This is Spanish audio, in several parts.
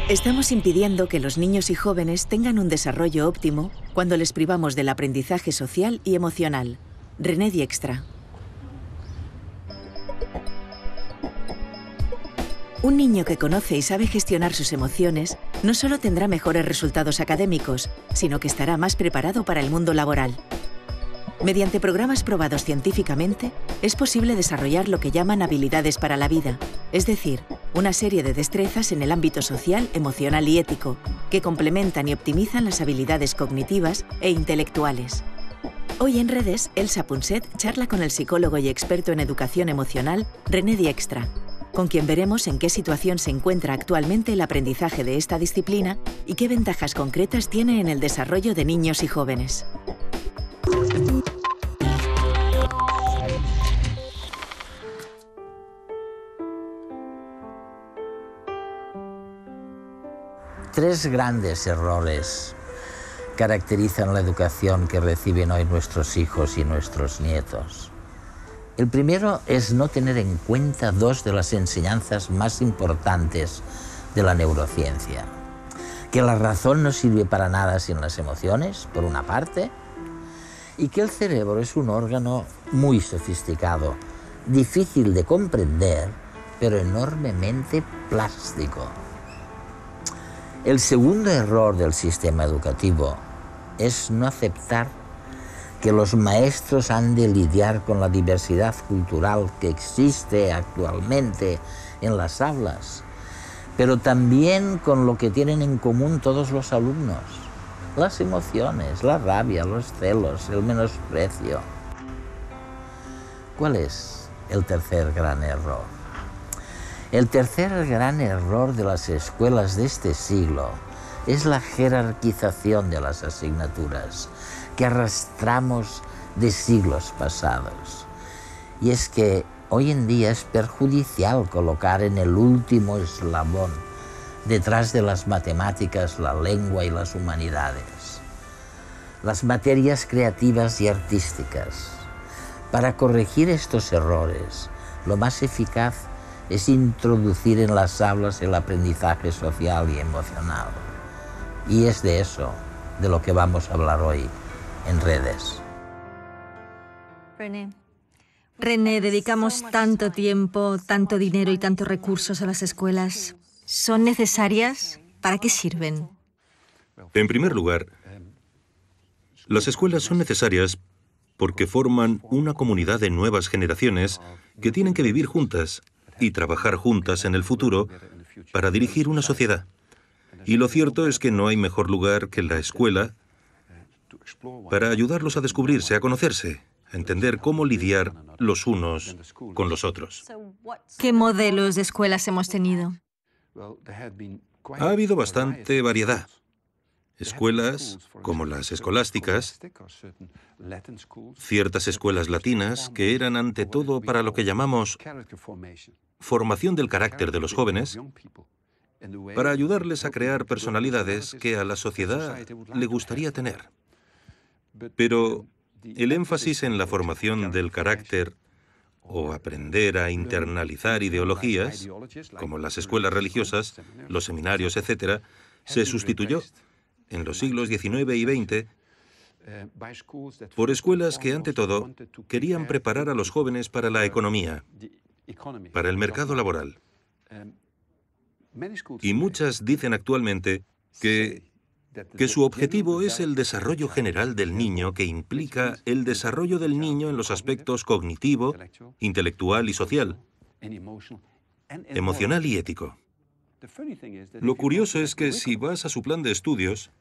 Estamos impidiendo que los niños y jóvenes tengan un desarrollo óptimo cuando les privamos del aprendizaje social y emocional. René Dijkstra. Un niño que conoce y sabe gestionar sus emociones no solo tendrá mejores resultados académicos, sino que estará más preparado para el mundo laboral. Mediante programas probados científicamente, es posible desarrollar lo que llaman habilidades para la vida, es decir, una serie de destrezas en el ámbito social, emocional y ético, que complementan y optimizan las habilidades cognitivas e intelectuales. Hoy en Redes, Elsa Punset charla con el psicólogo y experto en educación emocional, René Dijkstra, con quien veremos en qué situación se encuentra actualmente el aprendizaje de esta disciplina y qué ventajas concretas tiene en el desarrollo de niños y jóvenes. Tres grandes errores caracterizan la educación que reciben hoy nuestros hijos y nuestros nietos. El primero es no tener en cuenta dos de las enseñanzas más importantes de la neurociencia. Que la razón no sirve para nada sin las emociones, por una parte, y que el cerebro es un órgano muy sofisticado, difícil de comprender, pero enormemente plástico. El segundo error del sistema educativo es no aceptar que los maestros han de lidiar con la diversidad cultural que existe actualmente en las aulas, pero también con lo que tienen en común todos los alumnos: las emociones, la rabia, los celos, el menosprecio. ¿Cuál es el tercer gran error? El tercer gran error de las escuelas de este siglo es la jerarquización de las asignaturas que arrastramos de siglos pasados. Y es que hoy en día es perjudicial colocar en el último eslabón, detrás de las matemáticas, la lengua y las humanidades, las materias creativas y artísticas. Para corregir estos errores, lo más eficaz es introducir en las aulas el aprendizaje social y emocional. Y es de eso de lo que vamos a hablar hoy en Redes. René, dedicamos tanto tiempo, tanto dinero y tantos recursos a las escuelas. ¿Son necesarias? ¿Para qué sirven? En primer lugar, las escuelas son necesarias porque forman una comunidad de nuevas generaciones que tienen que vivir juntas y trabajar juntas en el futuro para dirigir una sociedad. Y lo cierto es que no hay mejor lugar que la escuela para ayudarlos a descubrirse, a conocerse, a entender cómo lidiar los unos con los otros. ¿Qué modelos de escuelas hemos tenido? Ha habido bastante variedad. Escuelas como las escolásticas, ciertas escuelas latinas que eran ante todo para lo que llamamos formación del carácter de los jóvenes, para ayudarles a crear personalidades que a la sociedad le gustaría tener. Pero el énfasis en la formación del carácter o aprender a internalizar ideologías, como las escuelas religiosas, los seminarios, etc., se sustituyó en los siglos XIX y XX por escuelas que, ante todo, querían preparar a los jóvenes para la economía, para el mercado laboral. Y muchas dicen actualmente que su objetivo es el desarrollo general del niño, que implica el desarrollo del niño en los aspectos cognitivo, intelectual y social, emocional y ético. Lo curioso es que si vas a su plan de estudios,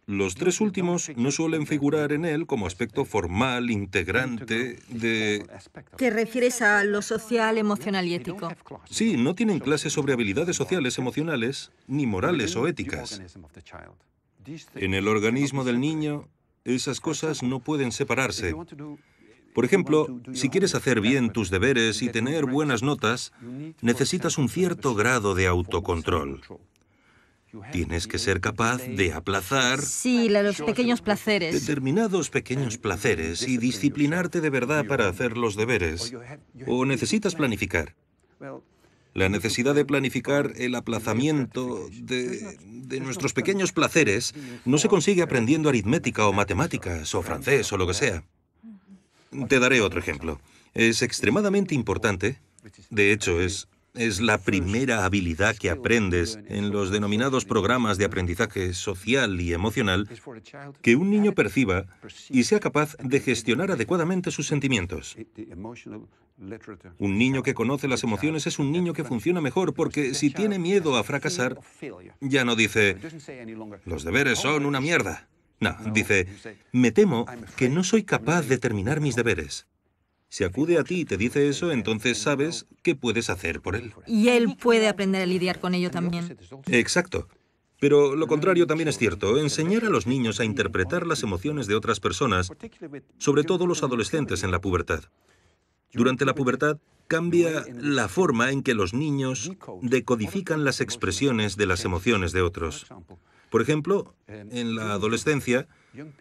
los tres últimos no suelen figurar en él como aspecto formal, integrante de... ¿Te refieres a lo social, emocional y ético? Sí, no tienen clases sobre habilidades sociales, emocionales, ni morales o éticas. En el organismo del niño, esas cosas no pueden separarse. Por ejemplo, si quieres hacer bien tus deberes y tener buenas notas, necesitas un cierto grado de autocontrol. Tienes que ser capaz de aplazar... Sí, los pequeños placeres. Determinados pequeños placeres y disciplinarte de verdad para hacer los deberes. O necesitas planificar. La necesidad de planificar el aplazamiento de nuestros pequeños placeres no se consigue aprendiendo aritmética o matemáticas o francés o lo que sea. Te daré otro ejemplo. Es extremadamente importante, de hecho es la primera habilidad que aprendes en los denominados programas de aprendizaje social y emocional, que un niño perciba y sea capaz de gestionar adecuadamente sus sentimientos. Un niño que conoce las emociones es un niño que funciona mejor porque si tiene miedo a fracasar, ya no dice, los deberes son una mierda. No, dice, me temo que no soy capaz de terminar mis deberes. Si acude a ti y te dice eso, entonces sabes qué puedes hacer por él. Y él puede aprender a lidiar con ello también. Exacto. Pero lo contrario también es cierto. Enseñar a los niños a interpretar las emociones de otras personas, sobre todo los adolescentes en la pubertad. Durante la pubertad cambia la forma en que los niños decodifican las expresiones de las emociones de otros. Por ejemplo, en la adolescencia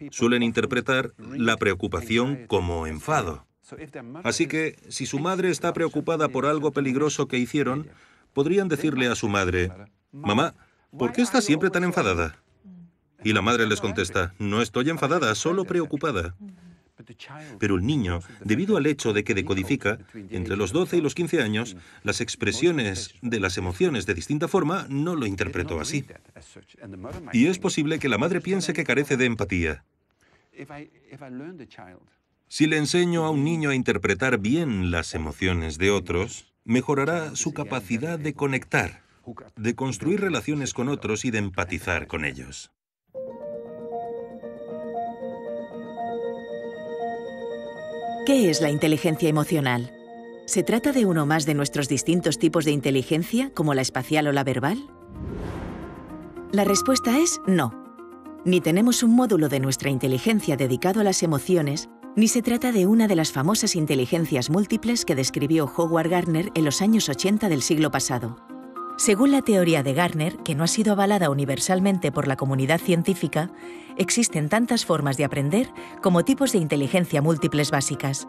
suelen interpretar la preocupación como enfado. Así que, si su madre está preocupada por algo peligroso que hicieron, podrían decirle a su madre, «Mamá, ¿por qué estás siempre tan enfadada?» Y la madre les contesta, «No estoy enfadada, solo preocupada». Pero el niño, debido al hecho de que decodifica, entre los 12 y los 15 años, las expresiones de las emociones de distinta forma, no lo interpretó así. Y es posible que la madre piense que carece de empatía. Si le enseño a un niño a interpretar bien las emociones de otros, mejorará su capacidad de conectar, de construir relaciones con otros y de empatizar con ellos. ¿Qué es la inteligencia emocional? ¿Se trata de uno más de nuestros distintos tipos de inteligencia, como la espacial o la verbal? La respuesta es no. Ni tenemos un módulo de nuestra inteligencia dedicado a las emociones, ni se trata de una de las famosas inteligencias múltiples que describió Howard Gardner en los años 80 del siglo pasado. Según la teoría de Gardner, que no ha sido avalada universalmente por la comunidad científica, existen tantas formas de aprender como tipos de inteligencia múltiples básicas: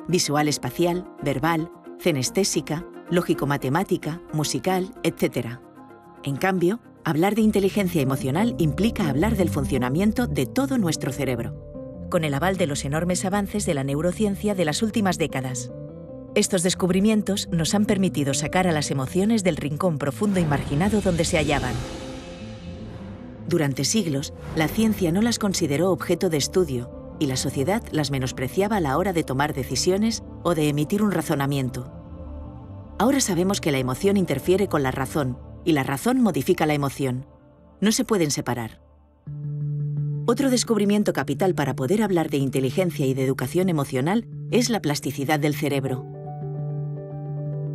visual espacial, verbal, cenestésica, lógico-matemática, musical, etc. En cambio, hablar de inteligencia emocional implica hablar del funcionamiento de todo nuestro cerebro, con el aval de los enormes avances de la neurociencia de las últimas décadas. Estos descubrimientos nos han permitido sacar a las emociones del rincón profundo y marginado donde se hallaban. Durante siglos, la ciencia no las consideró objeto de estudio y la sociedad las menospreciaba a la hora de tomar decisiones o de emitir un razonamiento. Ahora sabemos que la emoción interfiere con la razón y la razón modifica la emoción. No se pueden separar. Otro descubrimiento capital para poder hablar de inteligencia y de educación emocional es la plasticidad del cerebro.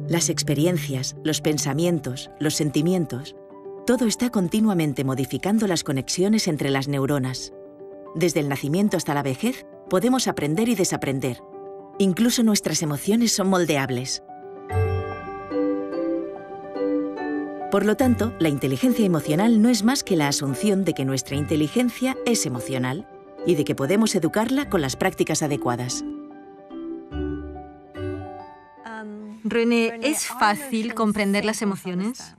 Las experiencias, los pensamientos, los sentimientos, todo está continuamente modificando las conexiones entre las neuronas. Desde el nacimiento hasta la vejez, podemos aprender y desaprender. Incluso nuestras emociones son moldeables. Por lo tanto, la inteligencia emocional no es más que la asunción de que nuestra inteligencia es emocional y de que podemos educarla con las prácticas adecuadas. René, ¿es fácil comprender las emociones?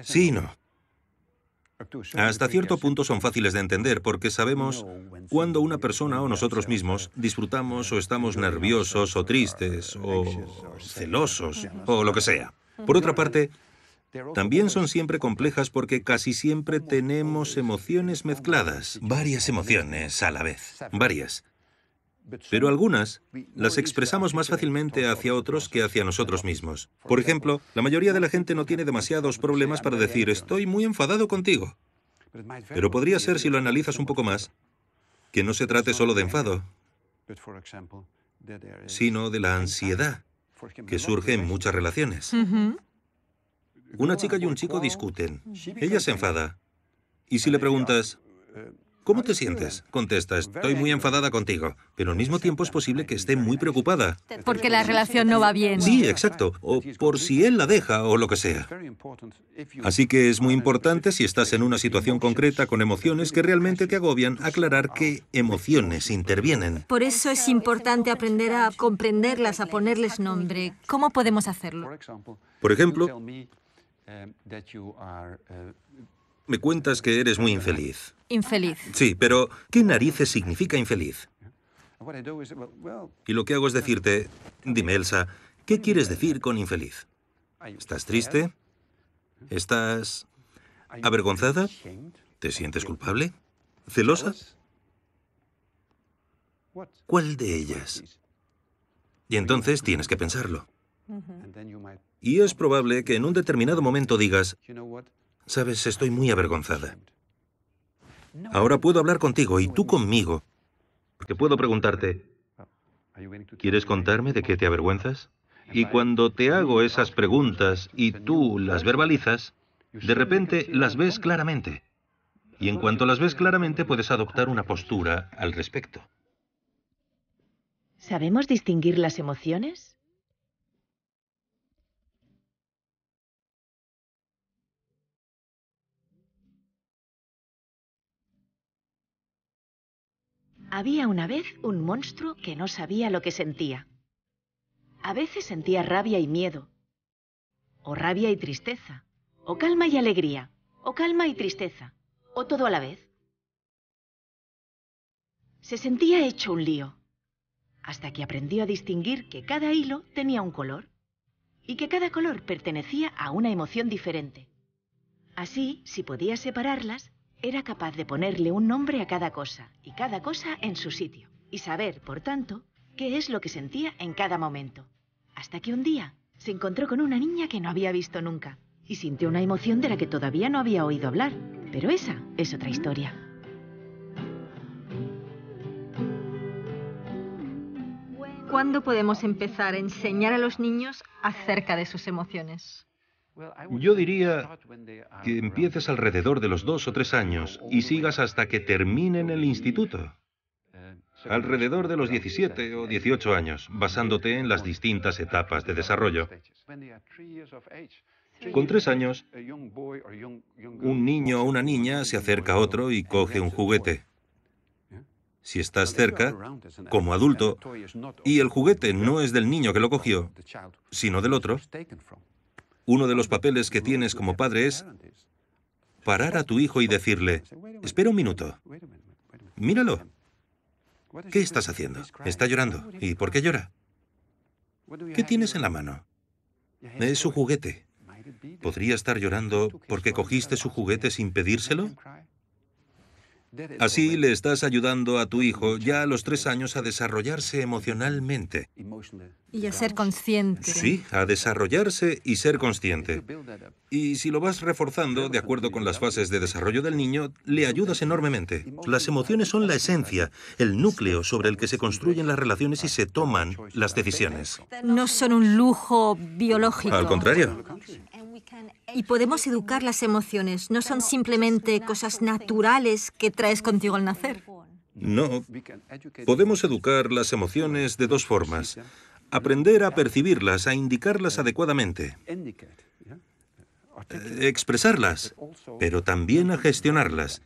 Sí y no. Hasta cierto punto son fáciles de entender porque sabemos cuando una persona o nosotros mismos disfrutamos o estamos nerviosos o tristes o celosos o lo que sea. Por otra parte, también son siempre complejas porque casi siempre tenemos emociones mezcladas, varias emociones a la vez, varias. Pero algunas las expresamos más fácilmente hacia otros que hacia nosotros mismos. Por ejemplo, la mayoría de la gente no tiene demasiados problemas para decir «estoy muy enfadado contigo». Pero podría ser, si lo analizas un poco más, que no se trate solo de enfado, sino de la ansiedad que surge en muchas relaciones. Una chica y un chico discuten. Ella se enfada. Y si le preguntas ¿Cómo te sientes? Contesta, estoy muy enfadada contigo, pero al mismo tiempo es posible que esté muy preocupada. Porque la relación no va bien. Sí, exacto. O por si él la deja o lo que sea. Así que es muy importante, si estás en una situación concreta con emociones que realmente te agobian, aclarar qué emociones intervienen. Por eso es importante aprender a comprenderlas, a ponerles nombre. ¿Cómo podemos hacerlo? Por ejemplo, me cuentas que eres muy infeliz. Infeliz. Sí, pero ¿qué narices significa infeliz? Y lo que hago es decirte, dime, Elsa, ¿qué quieres decir con infeliz? ¿Estás triste? ¿Estás avergonzada? ¿Te sientes culpable? ¿Celosa? ¿Cuál de ellas? Y entonces tienes que pensarlo. Y es probable que en un determinado momento digas, sabes, estoy muy avergonzada. Ahora puedo hablar contigo y tú conmigo. Porque puedo preguntarte, ¿quieres contarme de qué te avergüenzas? Y cuando te hago esas preguntas y tú las verbalizas, de repente las ves claramente. Y en cuanto las ves claramente, puedes adoptar una postura al respecto. ¿Sabemos distinguir las emociones? Había una vez un monstruo que no sabía lo que sentía. A veces sentía rabia y miedo, o rabia y tristeza, o calma y alegría, o calma y tristeza, o todo a la vez. Se sentía hecho un lío, hasta que aprendió a distinguir que cada hilo tenía un color, y que cada color pertenecía a una emoción diferente. Así, si podía separarlas, era capaz de ponerle un nombre a cada cosa, y cada cosa en su sitio, y saber, por tanto, qué es lo que sentía en cada momento. Hasta que un día se encontró con una niña que no había visto nunca, y sintió una emoción de la que todavía no había oído hablar. Pero esa es otra historia. ¿Cuándo podemos empezar a enseñar a los niños acerca de sus emociones? Yo diría que empieces alrededor de los 2 o 3 años y sigas hasta que terminen el instituto. Alrededor de los 17 o 18 años, basándote en las distintas etapas de desarrollo. Con 3 años, un niño o una niña se acerca a otro y coge un juguete. Si estás cerca, como adulto, y el juguete no es del niño que lo cogió, sino del otro, uno de los papeles que tienes como padre es parar a tu hijo y decirle, espera un minuto, míralo. ¿Qué estás haciendo? Está llorando. ¿Y por qué llora? ¿Qué tienes en la mano? Es su juguete. ¿Podría estar llorando porque cogiste su juguete sin pedírselo? Así le estás ayudando a tu hijo ya a los 3 años a desarrollarse emocionalmente. Y a ser consciente. Sí, a desarrollarse y ser consciente. Y si lo vas reforzando de acuerdo con las fases de desarrollo del niño, le ayudas enormemente. Las emociones son la esencia, el núcleo sobre el que se construyen las relaciones y se toman las decisiones. No son un lujo biológico. Al contrario. Y podemos educar las emociones. No son simplemente cosas naturales que traes contigo al nacer. No. Podemos educar las emociones de 2 formas. Aprender a percibirlas, a indicarlas adecuadamente. Expresarlas, pero también a gestionarlas.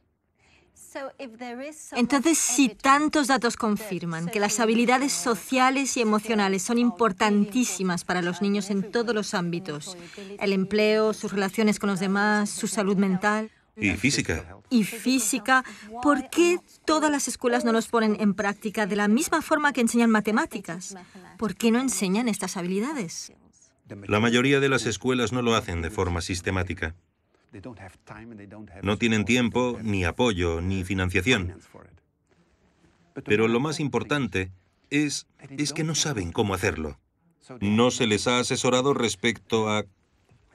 Entonces, si tantos datos confirman que las habilidades sociales y emocionales son importantísimas para los niños en todos los ámbitos, el empleo, sus relaciones con los demás, su salud mental Y física. ¿por qué todas las escuelas no los ponen en práctica de la misma forma que enseñan matemáticas? ¿Por qué no enseñan estas habilidades? La mayoría de las escuelas no lo hacen de forma sistemática. No tienen tiempo, ni apoyo, ni financiación. Pero lo más importante es que no saben cómo hacerlo. No se les ha asesorado respecto a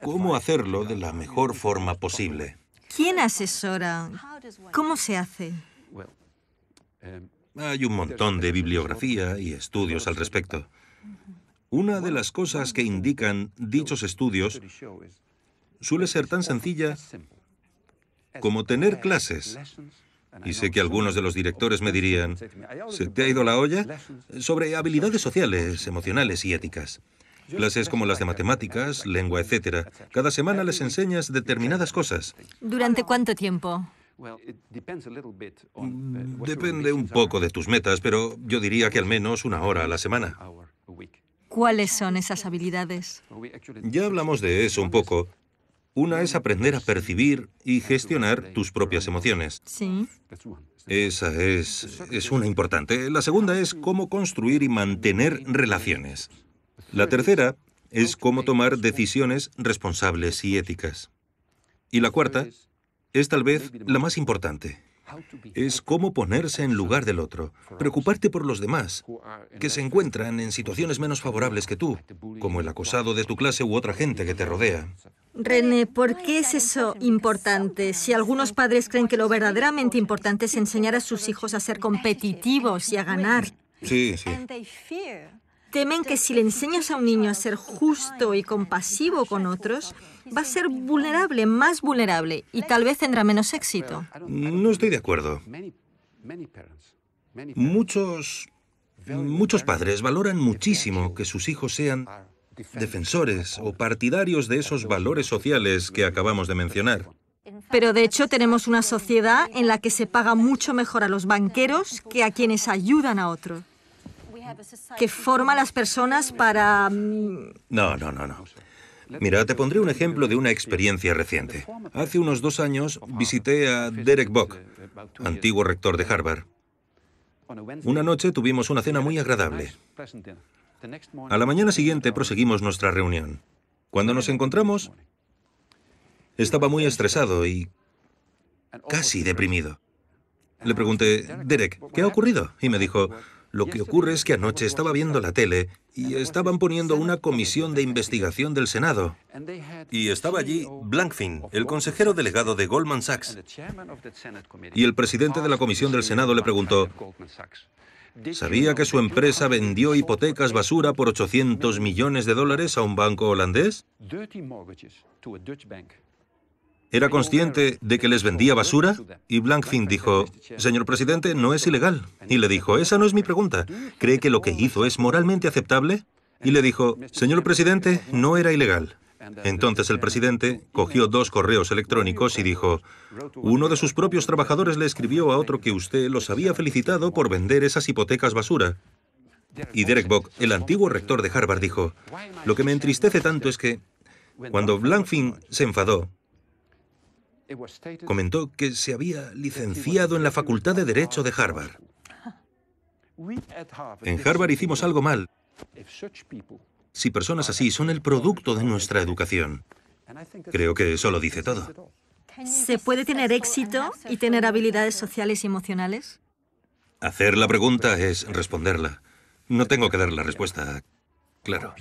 cómo hacerlo de la mejor forma posible. ¿Quién asesora? ¿Cómo se hace? Hay un montón de bibliografía y estudios al respecto. Una de las cosas que indican dichos estudios suele ser tan sencilla como tener clases y sé que algunos de los directores me dirían, ¿se te ha ido la olla? Sobre habilidades sociales, emocionales y éticas. Clases como las de matemáticas, lengua, etc. Cada semana les enseñas determinadas cosas. ¿Durante cuánto tiempo? Depende un poco de tus metas, pero yo diría que al menos 1 hora a la semana. ¿Cuáles son esas habilidades? Ya hablamos de eso un poco. Una es aprender a percibir y gestionar tus propias emociones. Sí. Esa es una importante. La segunda es cómo construir y mantener relaciones. La tercera es cómo tomar decisiones responsables y éticas. Y la cuarta es tal vez la más importante. Es cómo ponerse en lugar del otro, preocuparte por los demás, que se encuentran en situaciones menos favorables que tú, como el acosado de tu clase u otra gente que te rodea. René, ¿por qué es eso importante? Si algunos padres creen que lo verdaderamente importante es enseñar a sus hijos a ser competitivos y a ganar. Sí, sí. Temen que si le enseñas a un niño a ser justo y compasivo con otros, va a ser vulnerable, más vulnerable, y tal vez tendrá menos éxito. No estoy de acuerdo. Muchos padres valoran muchísimo que sus hijos sean defensores o partidarios de esos valores sociales que acabamos de mencionar. Pero de hecho tenemos una sociedad en la que se paga mucho mejor a los banqueros que a quienes ayudan a otros, que forma a las personas para... No. Mira, te pondré un ejemplo de una experiencia reciente. Hace unos 2 años visité a Derek Bock, antiguo rector de Harvard. Una noche tuvimos una cena muy agradable. A la mañana siguiente proseguimos nuestra reunión. Cuando nos encontramos, estaba muy estresado y casi deprimido. Le pregunté, Derek, ¿qué ha ocurrido? Y me dijo, lo que ocurre es que anoche estaba viendo la tele y estaban poniendo una comisión de investigación del Senado. Y estaba allí Blankfein, el consejero delegado de Goldman Sachs. Y el presidente de la comisión del Senado le preguntó, ¿sabía que su empresa vendió hipotecas basura por $800 millones a un banco holandés? ¿Era consciente de que les vendía basura? Y Blankfein dijo, señor presidente, no es ilegal. Y le dijo, esa no es mi pregunta. ¿Cree que lo que hizo es moralmente aceptable? Y le dijo, señor presidente, no era ilegal. Entonces el presidente cogió 2 correos electrónicos y dijo, uno de sus propios trabajadores le escribió a otro que usted los había felicitado por vender esas hipotecas basura. Y Derek Bock, el antiguo rector de Harvard, dijo, lo que me entristece tanto es que cuando Blankfein se enfadó, comentó que se había licenciado en la Facultad de Derecho de Harvard. En Harvard hicimos algo mal. Si personas así son el producto de nuestra educación, creo que eso lo dice todo. ¿Se puede tener éxito y tener habilidades sociales y emocionales? Hacer la pregunta es responderla. No tengo que dar la respuesta, claro.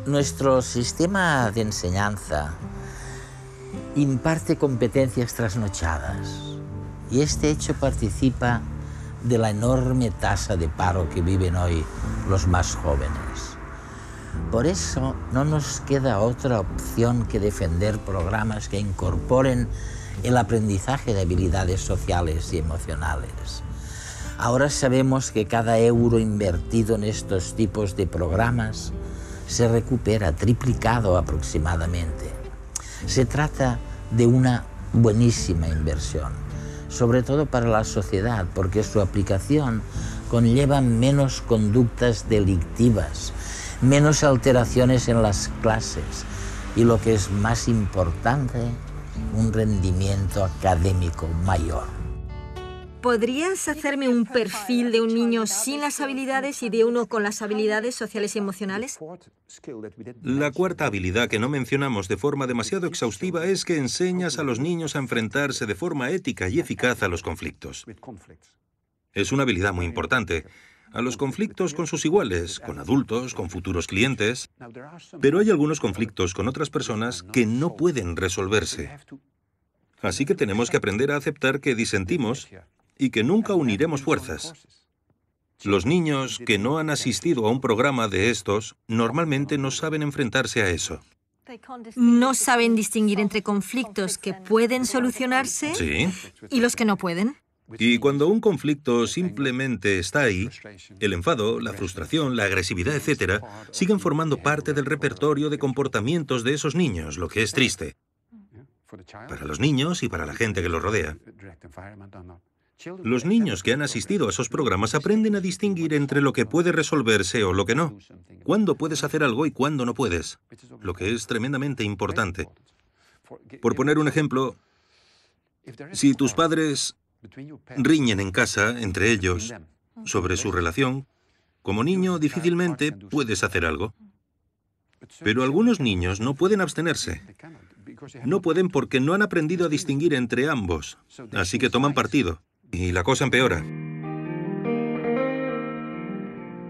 Nuestro sistema de enseñanza imparte competencias trasnochadas y este hecho participa de la enorme tasa de paro que viven hoy los más jóvenes. Por eso no nos queda otra opción que defender programas que incorporen el aprendizaje de habilidades sociales y emocionales. Ahora sabemos que cada euro invertido en estos tipos de programas se recupera triplicado aproximadamente. Se trata de una buenísima inversión, sobre todo para la sociedad, porque su aplicación conlleva menos conductas delictivas, menos alteraciones en las clases y, lo que es más importante, un rendimiento académico mayor. ¿Podrías hacerme un perfil de un niño sin las habilidades y de uno con las habilidades sociales y emocionales? La cuarta habilidad que no mencionamos de forma demasiado exhaustiva es que enseñas a los niños a enfrentarse de forma ética y eficaz a los conflictos. Es una habilidad muy importante. A los conflictos con sus iguales, con adultos, con futuros clientes. Pero hay algunos conflictos con otras personas que no pueden resolverse. Así que tenemos que aprender a aceptar que disentimos y que nunca uniremos fuerzas. Los niños que no han asistido a un programa de estos normalmente no saben enfrentarse a eso. no saben distinguir entre conflictos que pueden solucionarse Sí. y los que no pueden. Y cuando un conflicto simplemente está ahí, el enfado, la frustración, la agresividad, etc., siguen formando parte del repertorio de comportamientos de esos niños, lo que es triste. Para los niños y para la gente que los rodea. Los niños que han asistido a esos programas aprenden a distinguir entre lo que puede resolverse o lo que no. Cuándo puedes hacer algo y cuándo no puedes. Lo que es tremendamente importante. Por poner un ejemplo, si tus padres riñen en casa entre ellos sobre su relación, como niño difícilmente puedes hacer algo. Pero algunos niños no pueden abstenerse. No pueden porque no han aprendido a distinguir entre ambos. Así que toman partido. Y la cosa empeora.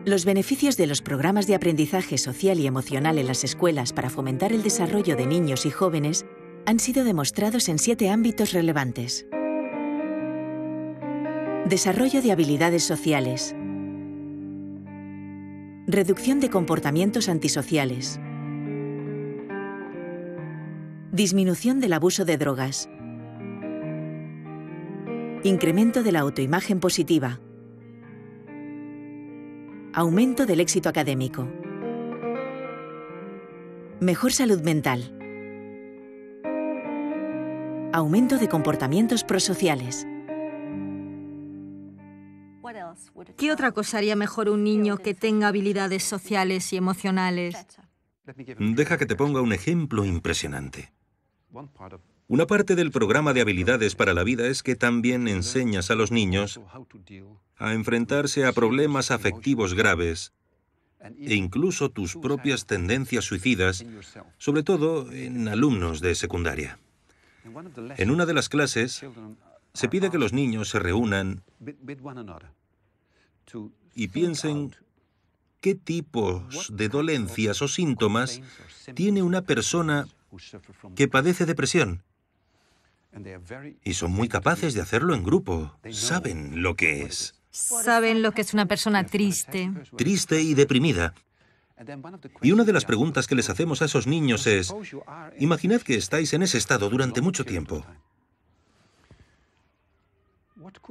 Los beneficios de los programas de aprendizaje social y emocional en las escuelas para fomentar el desarrollo de niños y jóvenes han sido demostrados en 7 ámbitos relevantes. Desarrollo de habilidades sociales. Reducción de comportamientos antisociales. Disminución del abuso de drogas. Incremento de la autoimagen positiva. Aumento del éxito académico. Mejor salud mental. Aumento de comportamientos prosociales. ¿Qué otra cosa haría mejor un niño que tenga habilidades sociales y emocionales? Deja que te ponga un ejemplo impresionante. Una parte del programa de habilidades para la vida es que también enseñas a los niños a enfrentarse a problemas afectivos graves e incluso tus propias tendencias suicidas, sobre todo en alumnos de secundaria. En una de las clases se pide que los niños se reúnan y piensen qué tipos de dolencias o síntomas tiene una persona que padece depresión. Y son muy capaces de hacerlo en grupo. Saben lo que es. Saben lo que es una persona triste. Triste y deprimida. Y una de las preguntas que les hacemos a esos niños es, imaginad que estáis en ese estado durante mucho tiempo.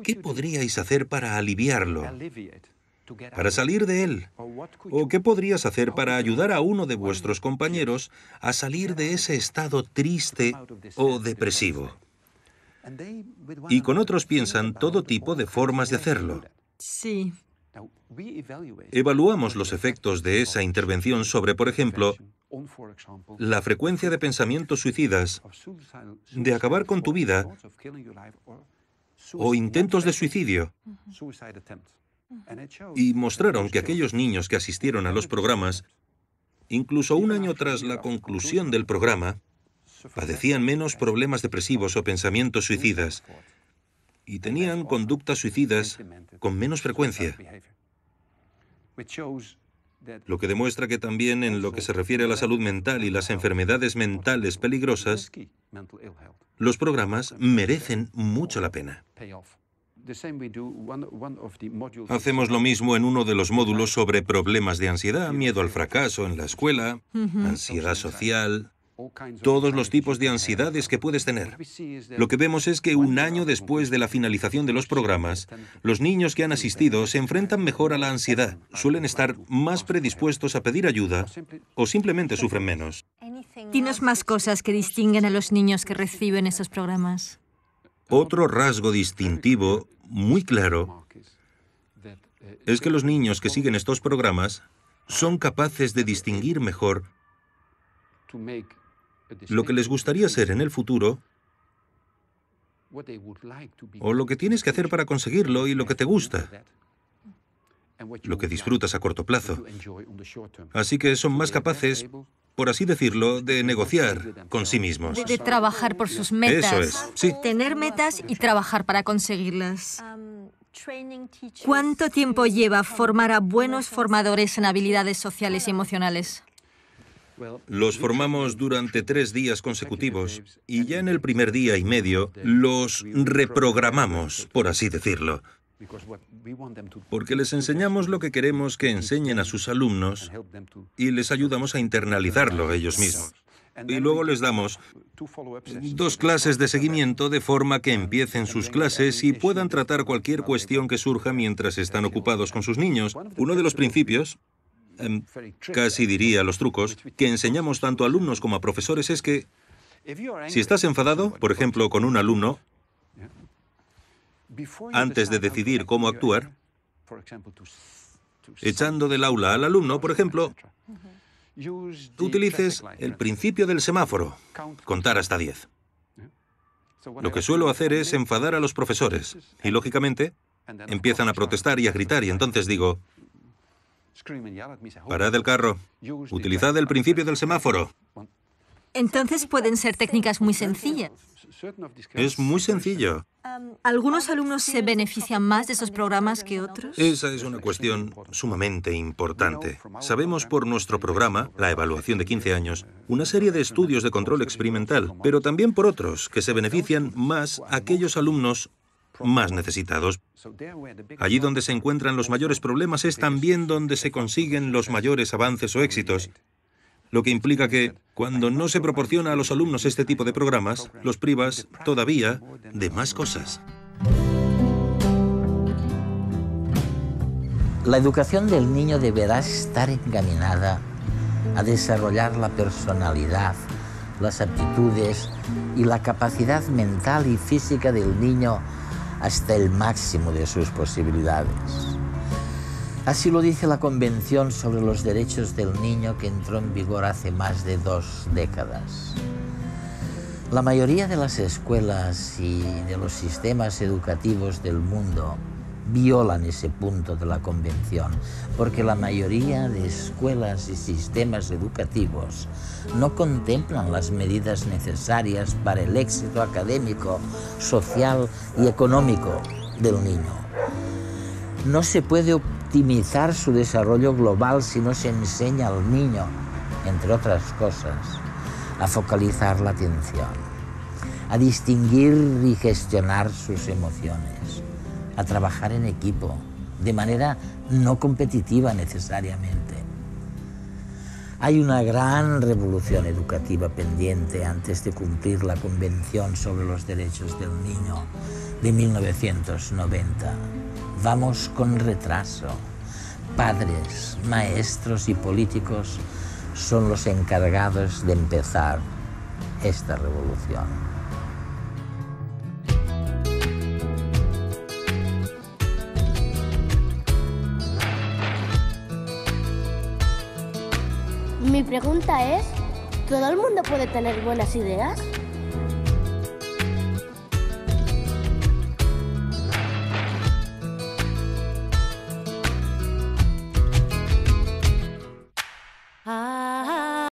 ¿Qué podríais hacer para aliviarlo? ¿Para salir de él? ¿O qué podrías hacer para ayudar a uno de vuestros compañeros a salir de ese estado triste o depresivo? Y con otros piensan todo tipo de formas de hacerlo. Sí. Evaluamos los efectos de esa intervención sobre, por ejemplo, la frecuencia de pensamientos suicidas, de acabar con tu vida, o intentos de suicidio. Y mostraron que aquellos niños que asistieron a los programas, incluso un año tras la conclusión del programa, padecían menos problemas depresivos o pensamientos suicidas y tenían conductas suicidas con menos frecuencia. Lo que demuestra que también en lo que se refiere a la salud mental y las enfermedades mentales peligrosas, los programas merecen mucho la pena. Hacemos lo mismo en uno de los módulos sobre problemas de ansiedad, miedo al fracaso en la escuela, ansiedad social, todos los tipos de ansiedades que puedes tener. Lo que vemos es que un año después de la finalización de los programas, los niños que han asistido se enfrentan mejor a la ansiedad, suelen estar más predispuestos a pedir ayuda o simplemente sufren menos. Dinos más cosas que distinguen a los niños que reciben estos programas. Otro rasgo distintivo muy claro es que los niños que siguen estos programas son capaces de distinguir mejor lo que les gustaría ser en el futuro o lo que tienes que hacer para conseguirlo y lo que te gusta, lo que disfrutas a corto plazo. Así que son más capaces, por así decirlo, de negociar con sí mismos. De trabajar por sus metas. Eso es, sí. Tener metas y trabajar para conseguirlas. ¿Cuánto tiempo lleva formar a buenos formadores en habilidades sociales y emocionales? Los formamos durante 3 días consecutivos y ya en el primer día y medio los reprogramamos, por así decirlo. Porque les enseñamos lo que queremos que enseñen a sus alumnos y les ayudamos a internalizarlo ellos mismos. Y luego les damos 2 clases de seguimiento de forma que empiecen sus clases y puedan tratar cualquier cuestión que surja mientras están ocupados con sus niños. Uno de los principios, casi diría los trucos, que enseñamos tanto a alumnos como a profesores es que si estás enfadado, por ejemplo, con un alumno, antes de decidir cómo actuar, echando del aula al alumno, por ejemplo, utilices el principio del semáforo, contar hasta 10. Lo que suelo hacer es enfadar a los profesores y, lógicamente, empiezan a protestar y a gritar y entonces digo, parad el carro, utilizad el principio del semáforo. Entonces pueden ser técnicas muy sencillas. Es muy sencillo. ¿Algunos alumnos se benefician más de esos programas que otros? Esa es una cuestión sumamente importante. Sabemos por nuestro programa, la evaluación de 15 años, una serie de estudios de control experimental, pero también por otros, que se benefician más aquellos alumnos más necesitados. Allí donde se encuentran los mayores problemas es también donde se consiguen los mayores avances o éxitos. Lo que implica que, cuando no se proporciona a los alumnos este tipo de programas, los privas todavía de más cosas. La educación del niño deberá estar encaminada a desarrollar la personalidad, las aptitudes y la capacidad mental y física del niño hasta el máximo de sus posibilidades. Así lo dice la Convención sobre los Derechos del Niño, que entró en vigor hace más de 2 décadas. La mayoría de las escuelas y de los sistemas educativos del mundo violan ese punto de la Convención, porque la mayoría de escuelas y sistemas educativos no contemplan las medidas necesarias para el éxito académico, social y económico del niño. No se puede optimizar su desarrollo global si no se enseña al niño, entre otras cosas, a focalizar la atención, a distinguir y gestionar sus emociones, a trabajar en equipo, de manera no competitiva necesariamente. Hay una gran revolución educativa pendiente antes de cumplir la Convención sobre los Derechos del Niño de 1990. Vamos con retraso. Padres, maestros y políticos son los encargados de empezar esta revolución. Mi pregunta es, ¿todo el mundo puede tener buenas ideas?